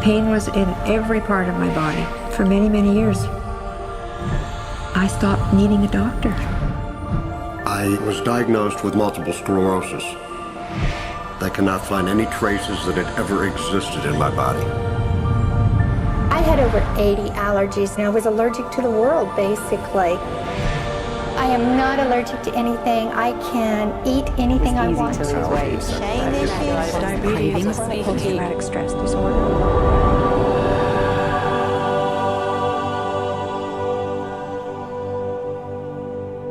Pain was in every part of my body for many, many years. I stopped needing a doctor. I was diagnosed with multiple sclerosis. They cannot find any traces that it ever existed in my body. I had over 80 allergies and I was allergic to the world, basically. I am not allergic to anything. I can eat anything I want to. Shame issues, diabetes, post-traumatic stress disorder.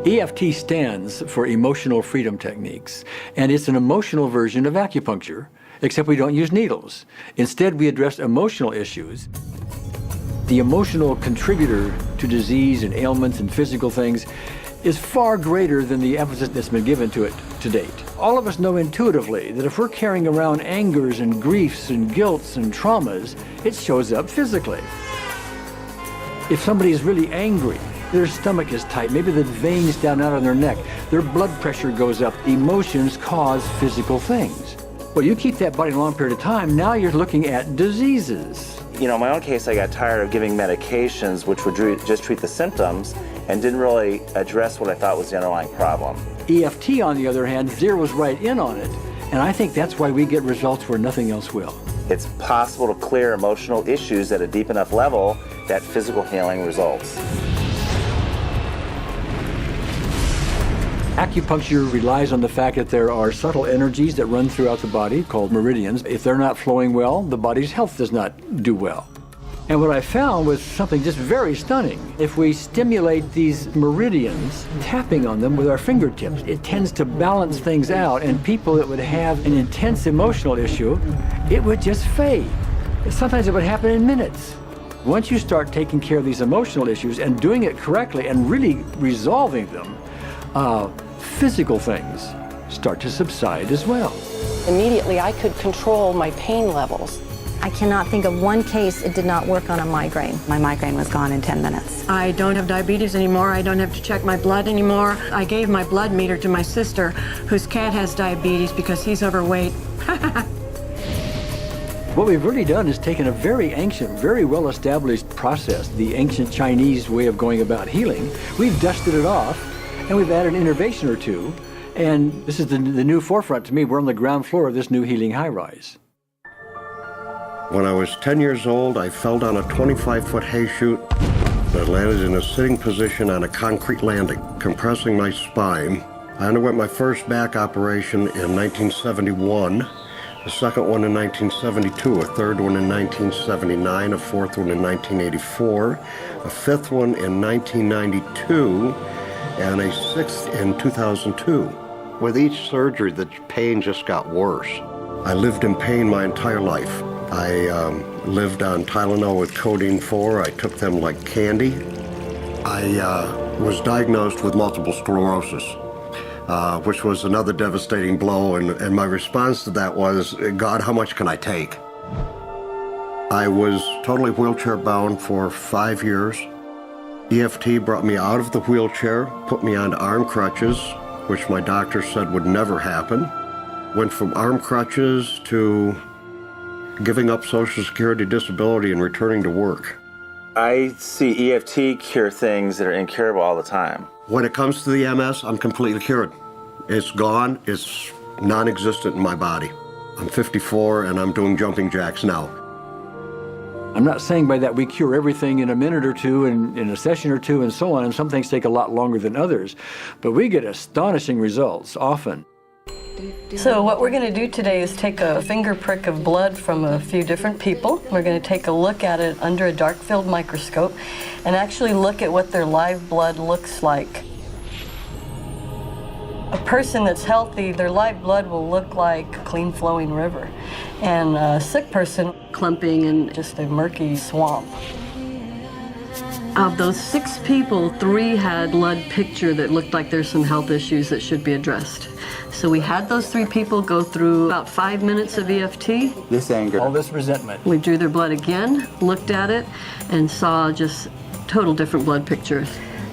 EFT stands for Emotional Freedom Techniques, and it's an emotional version of acupuncture, except we don't use needles. Instead, we address emotional issues. The emotional contributor to disease and ailments and physical things is far greater than the emphasis that's been given to it to date. All of us know intuitively that if we're carrying around angers and griefs and guilts and traumas, it shows up physically. If somebody is really angry, their stomach is tight, maybe the veins down out on their neck, their blood pressure goes up. Emotions cause physical things. Well, you keep that body a long period of time, now you're looking at diseases. You know, in my own case, I got tired of giving medications which would just treat the symptoms and didn't really address what I thought was the underlying problem. EFT, on the other hand, zeroes right in on it, and I think that's why we get results where nothing else will. It's possible to clear emotional issues at a deep enough level that physical healing results. Acupuncture relies on the fact that there are subtle energies that run throughout the body called meridians. If they're not flowing well, the body's health does not do well. And what I found was something just very stunning. If we stimulate these meridians, tapping on them with our fingertips, it tends to balance things out, and people that would have an intense emotional issue, it would just fade. Sometimes it would happen in minutes. Once you start taking care of these emotional issues and doing it correctly and really resolving them, physical things start to subside as well. Immediately, I could control my pain levels. I cannot think of one case it did not work on a migraine. My migraine was gone in 10 minutes. I don't have diabetes anymore. I don't have to check my blood anymore. I gave my blood meter to my sister, whose cat has diabetes because he's overweight. What we've really done is taken a very ancient, very well-established process, the ancient Chinese way of going about healing. We've dusted it off, and we've added an innovation or two, and this is the new forefront to me. We're on the ground floor of this new healing high-rise. When I was 10 years old, I fell down a 25-foot hay chute that landed in a sitting position on a concrete landing, compressing my spine. I underwent my first back operation in 1971, a second one in 1972, a third one in 1979, a fourth one in 1984, a fifth one in 1992, and a sixth in 2002. With each surgery, the pain just got worse. I lived in pain my entire life. I lived on Tylenol with codeine 4. I took them like candy. I was diagnosed with multiple sclerosis, which was another devastating blow, and my response to that was, God, how much can I take? I was totally wheelchair bound for 5 years. EFT brought me out of the wheelchair, put me on arm crutches, which my doctor said would never happen. Went from arm crutches to giving up Social Security disability and returning to work. I see EFT cure things that are incurable all the time. When it comes to the MS, I'm completely cured. It's gone, it's non-existent in my body. I'm 54 and I'm doing jumping jacks now. I'm not saying by that we cure everything in a minute or two and in a session or two and so on, and some things take a lot longer than others, but we get astonishing results often. So what we're going to do today is take a finger prick of blood from a few different people. We're going to take a look at it under a dark field microscope and actually look at what their live blood looks like. A person that's healthy, their live blood will look like a clean flowing river. And a sick person, clumping in just a murky swamp. Of those 6 people, 3 had blood picture that looked like there's some health issues that should be addressed. So we had those 3 people go through about 5 minutes of EFT. This anger. All this resentment. We drew their blood again, looked at it, and saw just total different blood pictures.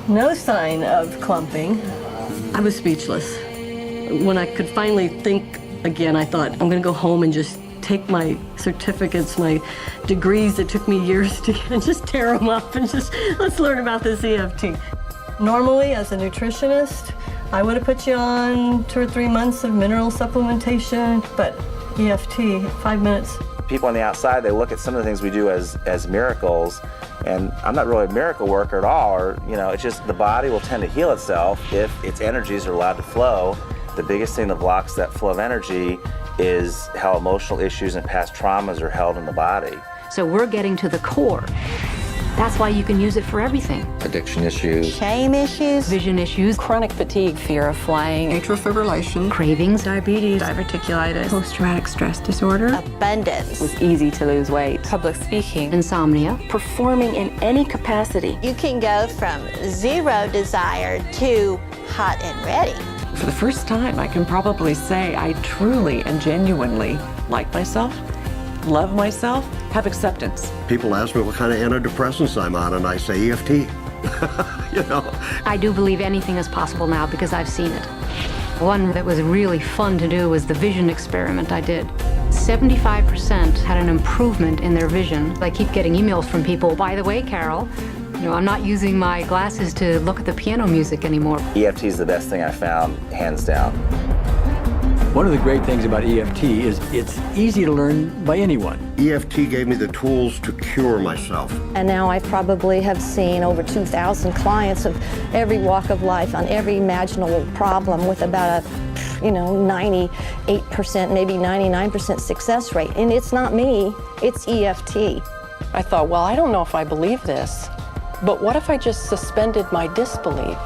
No sign of clumping. I was speechless. When I could finally think again, I thought, I'm going to go home and just take my certificates, my degrees that took me years to get, and just tear them up and just, let's learn about this EFT. Normally, as a nutritionist, I would have put you on 2 or 3 months of mineral supplementation, but EFT, 5 minutes. People on the outside, they look at some of the things we do as miracles, and I'm not really a miracle worker at all, or, it's just the body will tend to heal itself if its energies are allowed to flow. The biggest thing that blocks that flow of energy is how emotional issues and past traumas are held in the body. So we're getting to the core. That's why you can use it for everything. Addiction issues, Shame issues, Vision issues, chronic fatigue, fear of flying, Atrial fibrillation, cravings, diabetes, diverticulitis, post-traumatic stress disorder, abundance. was easy to lose weight, Public speaking. insomnia. performing in any capacity. You can go from zero desire to hot and ready. For the first time, I can probably say I truly and genuinely like myself, love myself, have acceptance. People ask me what kind of antidepressants I'm on, and I say EFT. I do believe anything is possible now because I've seen it. One that was really fun to do was the vision experiment I did. 75% had an improvement in their vision. I keep getting emails from people, by the way, Carol, I'm not using my glasses to look at the piano music anymore. EFT is the best thing I found, hands down. One of the great things about EFT is it's easy to learn by anyone. EFT gave me the tools to cure myself. And now I probably have seen over 2,000 clients of every walk of life on every imaginable problem with about a 98%, maybe 99% success rate. And it's not me, it's EFT. I thought, well, I don't know if I believe this, but what if I just suspended my disbelief?